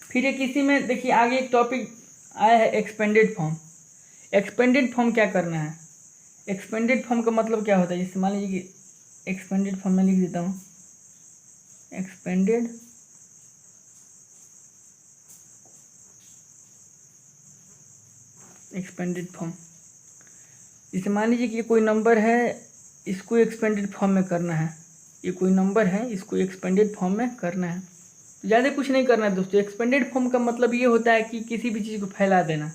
Speaker 1: फिर ये किसी में देखिए आगे एक टॉपिक आया है एक्सपेंडेड फॉर्म। एक्सपेंडेड फॉर्म क्या करना है, एक्सपेंडेड फॉर्म का मतलब क्या होता है, जैसे मान लीजिए कि एक्सपेंडेड फॉर्म में लिख देता हूँ, एक्सपेंडेड फॉर्म। जैसे मान लीजिए कि ये कोई नंबर है, इसको एक्सपेंडेड फॉर्म में करना है, ये कोई नंबर है, इसको एक्सपेंडेड फॉर्म में करना है, तो ज़्यादा कुछ नहीं करना है दोस्तों। एक्सपेंडेड फॉर्म का मतलब ये होता है कि किसी भी चीज़ को फैला देना,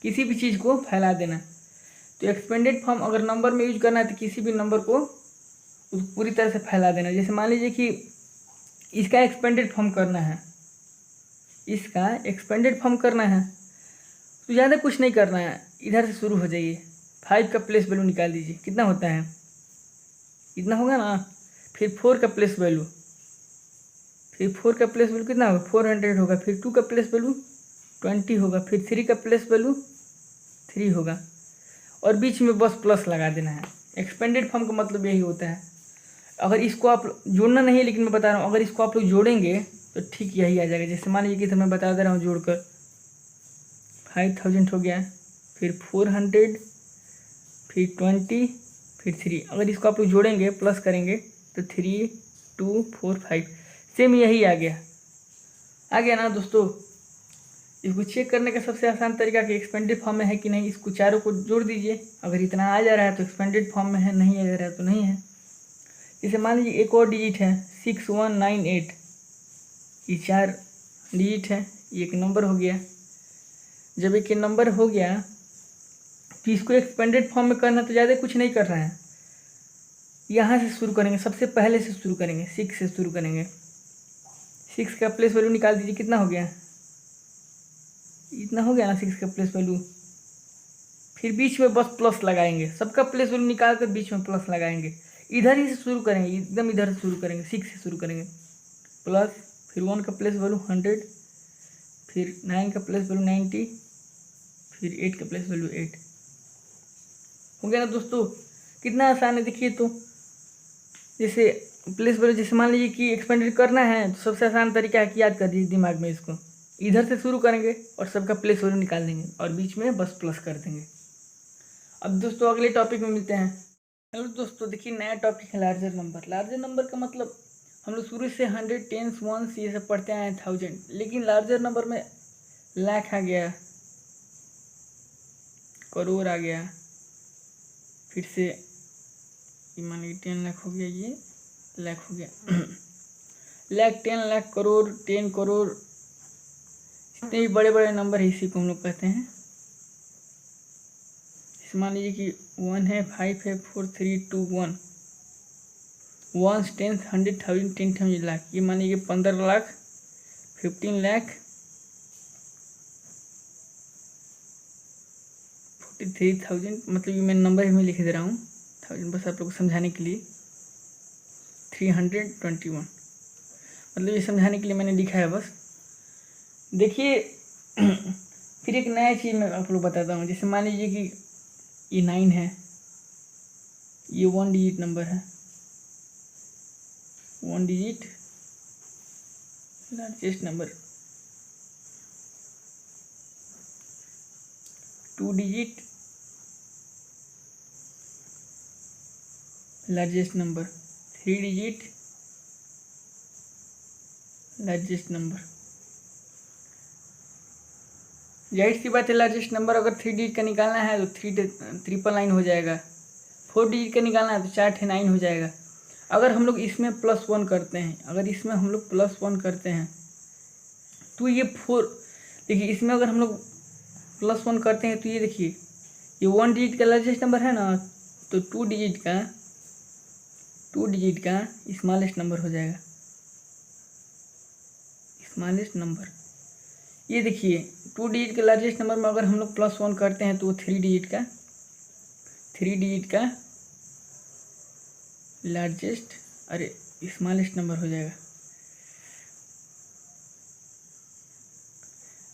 Speaker 1: किसी भी चीज़ को फैला देना। तो एक्सपेंडेड फॉर्म अगर नंबर में यूज करना है तो किसी भी नंबर को पूरी तरह से फैला देना। जैसे मान लीजिए कि इसका एक्सपेंडेड फॉर्म करना है, इसका एक्सपेंडेड फॉर्म करना है, तो ज़्यादा कुछ नहीं करना है, इधर से शुरू हो जाइए, 5 का प्लेस वैल्यू निकाल दीजिए, कितना होता है, इतना होगा ना। फिर 4 का प्लेस वैल्यू, फिर 4 का प्लेस वैल्यू कितना होगा, 400 होगा। फिर 2 का प्लेस वैल्यू 20 होगा। फिर 3 का प्लेस वैल्यू 3 होगा, और बीच में बस प्लस लगा देना है। एक्सपेंडेड फॉर्म का मतलब यही होता है। अगर इसको आप जोड़ना नहीं है, लेकिन मैं बता रहा हूँ, अगर इसको आप लोग जोड़ेंगे तो ठीक यही आ जाएगा। जैसे मान लीजिए कि मैं बता दे रहा हूँ, जोड़कर 5000 हो गया, फिर 400, फिर 20, फिर 3। अगर इसको आप लोग जोड़ेंगे, प्लस करेंगे, तो 3 2 4 5, सेम यही आ गया ना दोस्तों। इसको चेक करने का सबसे आसान तरीका कि एक्सपेंडेड फॉर्म में है कि नहीं, इसको चारों को जोड़ दीजिए। अगर इतना आ जा रहा है तो एक्सपेंडेड फॉर्म में है, नहीं आ जा रहा है तो नहीं है। जैसे मान लीजिए एक और डिजिट है 6198, ये 4 डिजिट है, ये एक नंबर हो गया। जब एक नंबर हो गया तो इसको एक्सपेंडेड फॉर्म में करना, तो ज़्यादा कुछ नहीं कर रहा है। यहाँ से शुरू करेंगे, सबसे पहले से शुरू करेंगे, 6 से शुरू करेंगे। 6 का प्लेस वैल्यू निकाल दीजिए, कितना हो गया, इतना हो गया ना 6 का प्लेस वैल्यू। फिर बीच में बस प्लस लगाएंगे, सबका प्लेस वैल्यू निकाल कर बीच में प्लस लगाएंगे। इधर ही से शुरू करेंगे, एकदम इधर से शुरू करेंगे, 6 से शुरू करेंगे, प्लस। फिर 1 का प्लेस वैल्यू 100, फिर 9 का प्लेस वैल्यू 90, फिर 8 का प्लेस वैल्यू 8। हो गया ना दोस्तों, कितना आसान है देखिए। तो जैसे प्लेस वैल्यू, जैसे मान लीजिए कि एक्सपेंडेड करना है, तो सबसे आसान तरीका है कि याद कर दीजिए दिमाग में, इसको इधर से शुरू करेंगे और सबका प्लेस वैल्यू निकाल देंगे, और बीच में बस प्लस कर देंगे। अब दोस्तों अगले टॉपिक में मिलते हैं। हेलो दोस्तों, देखिए नया टॉपिक है लार्जर नंबर। लार्जर नंबर का मतलब हम लोग शुरू से 100, 10s, 1s ये सब पढ़ते आए हैं, 1000, लेकिन लार्जर नंबर में लाख आ गया, करोड़ आ गया, फिर से मान लीजिए 10 लाख हो गया, ये लाख हो गया लाख, 10 लाख, करोड़, 10 करोड़, जितने भी बड़े बड़े नंबर है इसी को हम लोग कहते हैं। मान लीजिए कि 1 है, 5 है, 4, 3, 2, 1, 1, 10, 100, 1000, 10,000, लाख, ये मान लीजिए 15 लाख, 15 लाख, 43,000, मतलब ये मैं नंबर में लिख दे रहा हूँ 1000 बस आप लोग को समझाने के लिए। 321, मतलब ये समझाने के लिए मैंने लिखा है बस। देखिए फिर एक नया चीज़ मैं आप लोग बताता हूँ। जैसे मान लीजिए कि ये 9 है, ये 1 डिजिट नंबर है, 1 digit largest number, 2 digit largest number, 3 digit largest number. जाहिर सी बात है, लार्जेस्ट नंबर अगर 3 डिजिट का निकालना है तो 399 हो जाएगा, 4 डिजिट का निकालना है तो 4 9 हो जाएगा। अगर हम लोग इसमें +1 करते हैं, अगर इसमें हम लोग +1 करते हैं तो ये 4, देखिए इसमें अगर हम लोग +1 करते हैं तो ये देखिए ये 1 डिजिट का लार्जेस्ट नंबर है ना, तो 2 डिजिट का स्मॉलेस्ट नंबर हो जाएगा, स्मॉलेस्ट नंबर। ये देखिए 2 डिजिट के लार्जेस्ट नंबर में अगर हम लोग +1 करते हैं तो वो 3 डिजिट का लार्जेस्ट, अरे स्मॉलेस्ट नंबर हो जाएगा।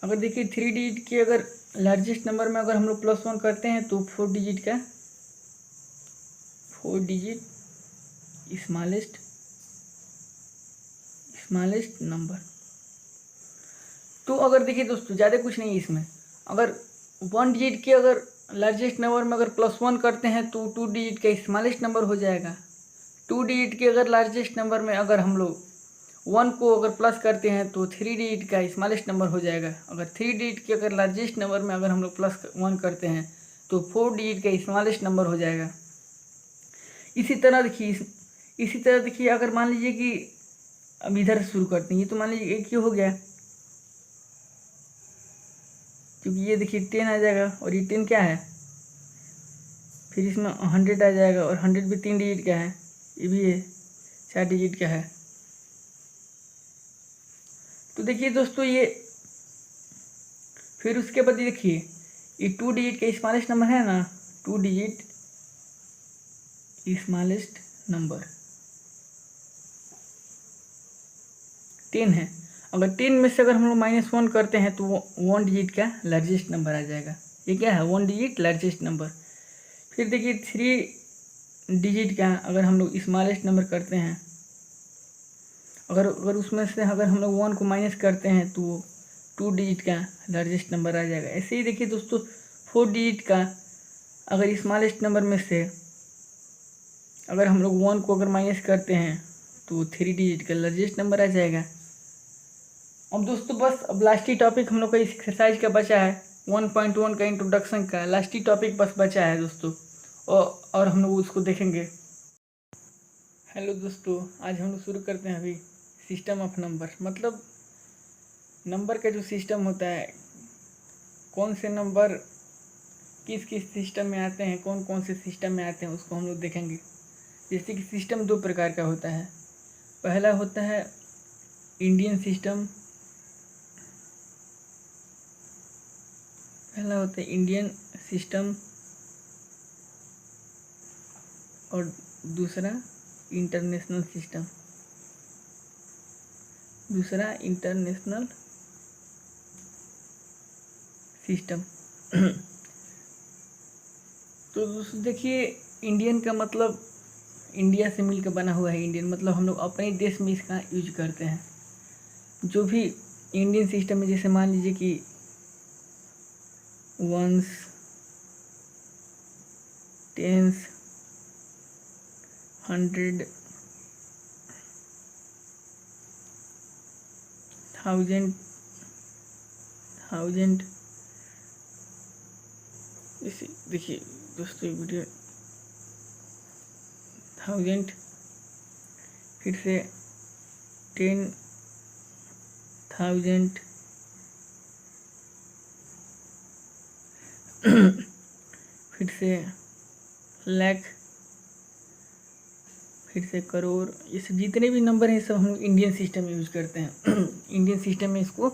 Speaker 1: अगर देखिए 3 डिजिट के अगर लार्जेस्ट नंबर में अगर हम लोग +1 करते हैं तो 4 डिजिट स्मॉलेस्ट नंबर। तो अगर देखिए दोस्तों ज़्यादा कुछ नहीं है इसमें, अगर 1 डिजिट के अगर लार्जेस्ट नंबर में अगर +1 करते हैं तो 2 डिजिट का स्मॉलेस्ट नंबर हो जाएगा। 2 डिजिट के अगर लार्जेस्ट नंबर में अगर हम लोग 1 को अगर प्लस करते हैं तो 3 डिजिट का स्मॉलेस्ट नंबर हो जाएगा। अगर 3 डिजिट के अगर लार्जेस्ट नंबर में अगर हम लोग +1 करते हैं तो 4 डिजिट का स्मॉलेस्ट नंबर हो जाएगा। इसी तरह देखिए अगर मान लीजिए कि अब इधर से शुरू करते हैं, ये तो मान लीजिए एक ही हो गया, क्योंकि ये देखिए 10 आ जाएगा और ये 10 क्या है, फिर इसमें 100 आ जाएगा और 100 भी 3 डिजिट का है, ये भी है 4 डिजिट का है। तो देखिए दोस्तों ये फिर उसके बाद देखिए ये 2 डिजिट का स्मॉलेस्ट नंबर है ना, 2 डिजिट स्मॉलेस्ट नंबर 10 है। अगर 10 में से अगर हम लोग -1 करते हैं तो वो 1 डिजिट का लार्जेस्ट नंबर आ जाएगा। ये क्या है, 1 डिजिट लार्जेस्ट नंबर। फिर देखिए 3 डिजिट का अगर हम लोग स्मॉलेस्ट नंबर करते हैं, अगर उसमें से अगर हम लोग 1 को माइनस करते हैं तो 2 डिजिट का लार्जेस्ट नंबर आ जाएगा। ऐसे ही देखिए दोस्तों 4 डिजिट का अगर स्मॉलेस्ट नंबर में से अगर हम लोग 1 को अगर माइनस करते हैं तो 3 डिजिट का लार्जेस्ट नंबर आ जाएगा। अब दोस्तों बस अब लास्ट ही टॉपिक हम लोग का इस एक्सरसाइज का बचा है, 1.1 का इंट्रोडक्शन का लास्ट ही टॉपिक बस बचा है दोस्तों, और हम लोग उसको देखेंगे। हेलो दोस्तों, आज हम लोग शुरू करते हैं अभी सिस्टम ऑफ नंबर। मतलब नंबर का जो सिस्टम होता है, कौन से नंबर किस किस सिस्टम में आते हैं, कौन कौन से सिस्टम में आते हैं, उसको हम लोग देखेंगे। जैसे कि सिस्टम 2 प्रकार का होता है। पहला होता है इंडियन सिस्टम, और दूसरा इंटरनेशनल सिस्टम। तो दोस्तों देखिए इंडियन का मतलब इंडिया से मिलकर बना हुआ है। इंडियन मतलब हम लोग अपने देश में इसका यूज करते हैं। जो भी इंडियन सिस्टम है, जैसे मान लीजिए कि 1s, 10s, 100, थाउजेंड इसे देखिए दोस्तों वीडियो 1000 फिर से 10,000 फिर से लाख फिर से करोड़। ये सब जितने भी नंबर हैं सब हम लोग इंडियन सिस्टम में यूज करते हैं। इंडियन सिस्टम में इसको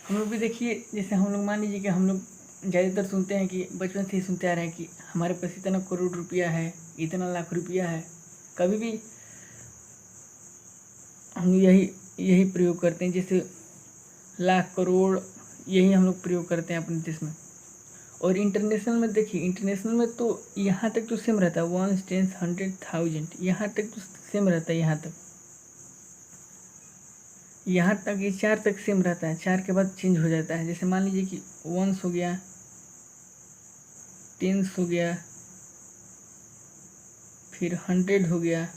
Speaker 1: हम लोग भी देखिए, जैसे हम लोग मान लीजिए कि हम लोग ज़्यादातर सुनते हैं कि बचपन से ही सुनते आ रहे हैं कि हमारे पास इतना करोड़ रुपया है, इतना लाख रुपया है। कभी भी हम यही प्रयोग करते हैं, जैसे लाख करोड़ यही हम लोग प्रयोग करते हैं अपने देश में। और इंटरनेशनल में देखिए, इंटरनेशनल में तो यहाँ तक तो सेम रहता है 1, 10, 100, 1000 यहाँ तक तो सेम रहता है। यहाँ तक ये 4 तक सेम रहता है, 4 के बाद चेंज हो जाता है। जैसे मान लीजिए कि 1 हो गया, 10 हो गया, फिर 100 हो गया,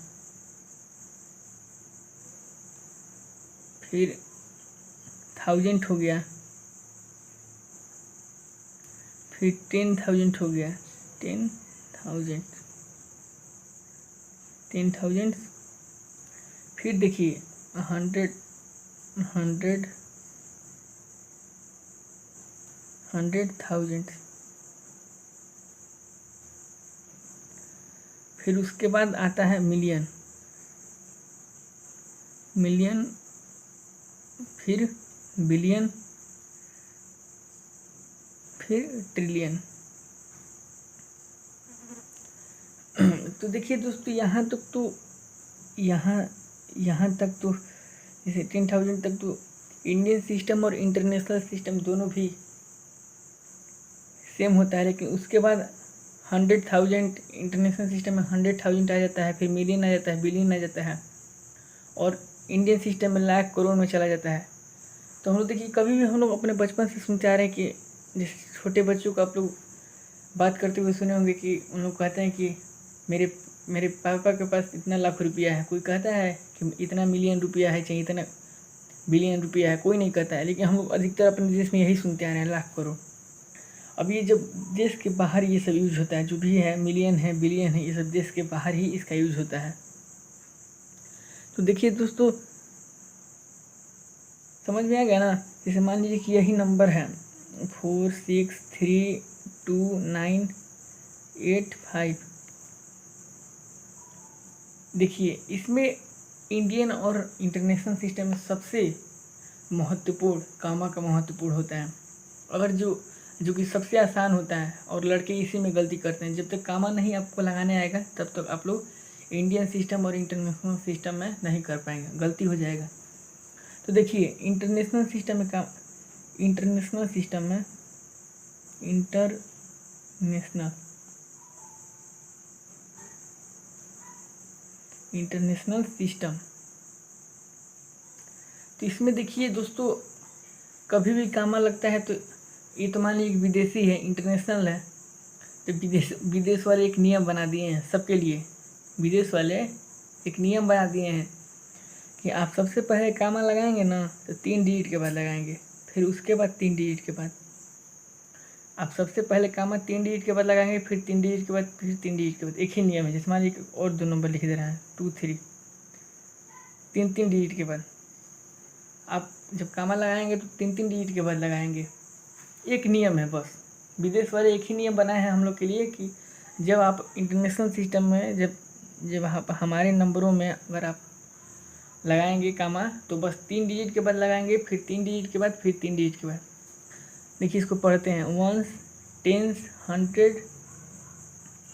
Speaker 1: फिर 1000 हो गया, फिर 10,000 हो गया, 10,000 फिर देखिए 100,000 फिर उसके बाद आता है मिलियन, फिर बिलियन, फिर ट्रिलियन। तो देखिए दोस्तों, यहाँ तक तो जैसे 10,000 तक तो इंडियन सिस्टम और इंटरनेशनल सिस्टम दोनों भी सेम होता है। लेकिन उसके बाद 100,000 इंटरनेशनल सिस्टम में 100,000 आ जाता है, फिर मिलियन आ जाता है, बिलियन आ जाता है, और इंडियन सिस्टम में लाख करोड़ में चला जाता है। तो हम लोग देखिए, कभी भी हम लोग अपने बचपन से सुनते आ रहे हैं कि जैसे छोटे बच्चों को आप लोग बात करते हुए सुने होंगे कि उन लोग कहते हैं कि मेरे पापा के पास इतना लाख रुपया है। कोई कहता है कि इतना मिलियन रुपया है, चाहिए इतना बिलियन रुपया है, कोई नहीं कहता है। लेकिन हम लोग अधिकतर अपने देश में यही सुनते आ रहे हैं, लाख करोड़। अब ये जब देश के बाहर ये सब यूज होता है, जो भी है मिलियन है, बिलियन है, ये सब देश के बाहर ही इसका यूज होता है। तो देखिए दोस्तों, समझ में आ गया ना। जैसे मान लीजिए कि यही नंबर है 4632985। देखिए, इसमें इंडियन और इंटरनेशनल सिस्टम में सबसे महत्वपूर्ण कामा का महत्वपूर्ण होता है। अगर जो कि सबसे आसान होता है, और लड़के इसी में गलती करते हैं। जब तक कामा नहीं आपको लगाने आएगा तब तक आप लोग इंडियन सिस्टम और इंटरनेशनल सिस्टम में नहीं कर पाएंगे, गलती हो जाएगा। तो देखिए, इंटरनेशनल सिस्टम तो इसमें देखिए दोस्तों, कभी भी कामा लगता है तो ये तो मान लीजिए विदेशी है, इंटरनेशनल है, तो विदेश वाले एक नियम बना दिए हैं सबके लिए। विदेश वाले एक नियम बना दिए हैं कि आप सबसे पहले कामा लगाएंगे ना तो 3 डिजिट के बाद लगाएंगे, फिर उसके बाद 3 डिजिट के बाद। आप सबसे पहले कामा 3 डिजिट के बाद लगाएंगे, फिर 3 डिजिट के बाद, फिर 3 डिजिट के बाद। एक ही नियम है। जैसे मान लीजिए और 2 नंबर लिख दे रहे हैं 2, 3, 3 डिजिट के बाद। आप जब कामा लगाएंगे तो 3 डिजिट के बाद लगाएंगे। एक नियम है बस। विदेश वाले एक ही नियम बनाए हैं हम लोग के लिए कि जब आप इंटरनेशनल सिस्टम में जब आप हमारे नंबरों में अगर आप लगाएंगे कामा तो बस 3 डिजिट के बाद लगाएंगे, फिर 3 डिजिट के बाद, फिर 3 डिजिट के बाद। देखिए, इसको पढ़ते हैं 1, 10, 100,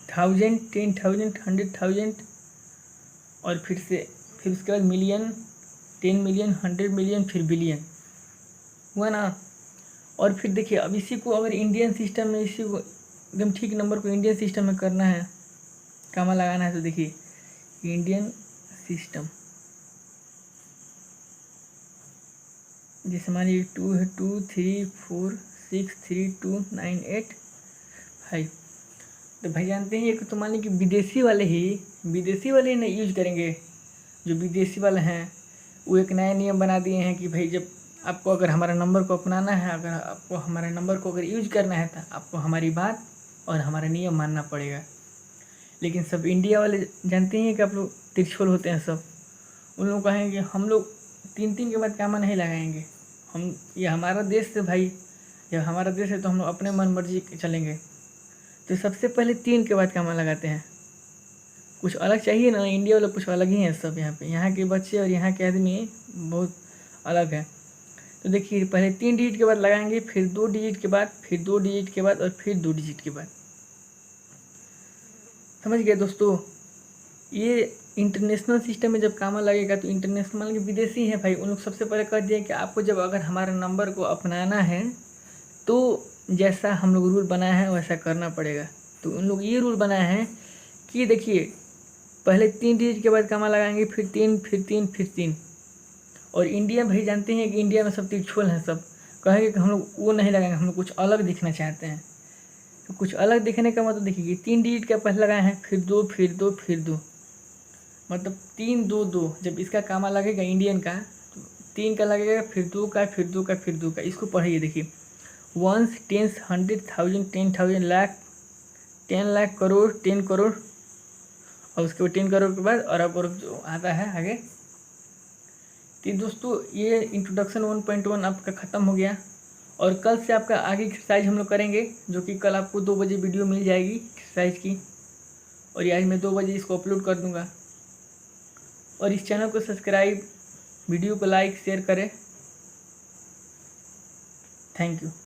Speaker 1: 1000, 10,000, 100,000, और फिर उसके बाद मिलियन, 10 मिलियन, 100 मिलियन, फिर बिलियन। हुआ ना। और फिर देखिए, अब इसी को अगर इंडियन सिस्टम में इसी को एकदम ठीक नंबर को इंडियन सिस्टम में करना है, कामा लगाना है, तो देखिए इंडियन सिस्टम, जैसे मान लीजिए 2 है, 2, 3, 4, 6, 3, 2, 9, 8, 5। तो भाई जानते हैं, ये तो मान लीजिए कि विदेशी वाले ही नहीं यूज करेंगे। जो विदेशी वाले हैं वो एक नया नियम बना दिए हैं कि भाई जब आपको अगर हमारा नंबर को अपनाना है, अगर आपको हमारे नंबर को अगर यूज करना है तो आपको हमारी बात और हमारा नियम मानना पड़ेगा। लेकिन सब इंडिया वाले जानते हैं कि आप लोग तिरछोल होते हैं सब। उन लोग कहेंगे हम लोग 3 के बाद कामा नहीं लगाएंगे, हम ये हमारा देश है भाई, जब हमारा देश है तो हम लोग अपने मन मर्जी चलेंगे। तो सबसे पहले 3 के बाद कामा लगाते हैं। कुछ अलग चाहिए ना, इंडिया वाले कुछ अलग ही हैं सब। यहाँ पे यहाँ के बच्चे और यहाँ के आदमी बहुत अलग है। तो देखिए पहले 3 डिजिट के बाद लगाएंगे, फिर 2 डिजिट के बाद, फिर 2 डिजिट के बाद और फिर 2 डिजिट के बाद। समझ गए दोस्तों? ये इंटरनेशनल सिस्टम में जब कामा लगेगा तो इंटरनेशनल के विदेशी हैं भाई, उन लोग सबसे पहले कर दिए कि आपको जब अगर हमारे नंबर को अपनाना है तो जैसा हम लोग रूल बनाए हैं वैसा करना पड़ेगा। तो उन लोग ये रूल बनाए हैं कि देखिए पहले 3 डिजिट के बाद कामा लगाएंगे, फिर 3 फिर 3 फिर 3। और इंडिया भाई जानते हैं कि इंडिया में सब तिरछोल हैं, सब कहेंगे कि हम लोग वो नहीं लगाएंगे, हम लोग कुछ अलग दिखना चाहते हैं। तो कुछ अलग दिखने का मतलब देखिए 3 डिजिट का पहले लगाए हैं, फिर 2 फिर 2 फिर 2, मतलब 3 2 2। जब इसका कामा लगेगा इंडियन का तो 3 का लगेगा, फिर 2 का, फिर 2 का, फिर 2 का। इसको पढ़िए देखिए, 1 10 100 1000 10,000 लाख 10 लाख करोड़ 10 करोड़, और उसके बाद 10 करोड़ के बाद अरब अरब जो आता है आगे। तो दोस्तों ये इंट्रोडक्शन 1.1 आपका ख़त्म हो गया। और कल से आपका आगे एक्सरसाइज हम लोग करेंगे, जो कि कल आपको 2 बजे वीडियो मिल जाएगी एक्सरसाइज की। और ये आज मैं 2 बजे इसको अपलोड कर दूँगा। और इस चैनल को सब्सक्राइब, वीडियो को लाइक शेयर करें। Thank you.